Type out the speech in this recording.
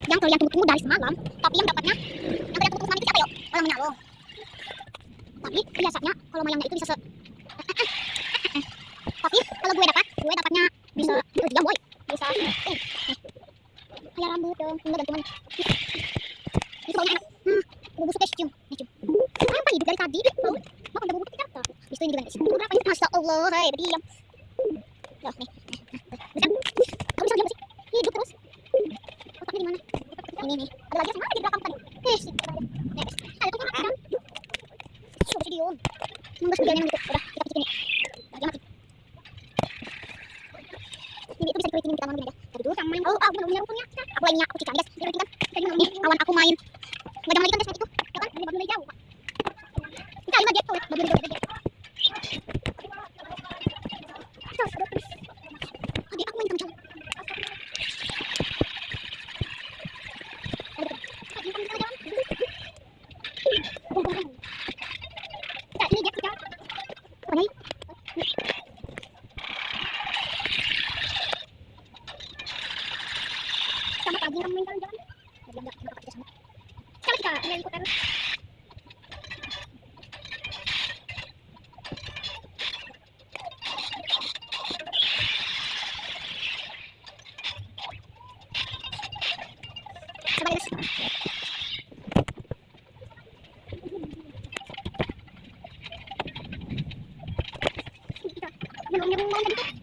Yang kalian tunggu-tunggu dari semalam, tapi yang dapatnya, yang kalian tunggu semalam itu siapa yuk? Orang menyalong. Tapi biasanya kalau mayangnya itu bisa tapi kalau gue dapatnya bisa jam boy, bisa kayak rambut dong, enggak gantungan. Itu baunya enak. Busuk guys, cium. Apa hidup dari tadi? Mau udah bubuk kita. Bisa ini juga guys. Berapa ini? Masya Allah, hai berdiam. Loh, nih. Bisa? Kamu bisa diam sih? Hidup terus. Otaknya di mana? Ini nih. Ada lagi mana di belakang tadi? Sih. Ada tuh kan? Sudah video. Nunggu videonya gitu. Udah, kita kecil ini. Udah, dia mati. Ini itu bisa dikulitin di tangan aja. Tadi dulu sama main. Oh, aku belum punya rukunnya. Aku lainnya aku cikan guys. Dia kan. Tadi nih, kawan aku main. Enggak ada lagi kan guys itu. Ya kan? Ini baru dari jauh. Kita lima jatuh. Baru dari jauh. Tadi aku main kencang. Sama pagi kamu main jalan. Sekali kita main putar. Sabar guys. Kita nyambung tadi tuh.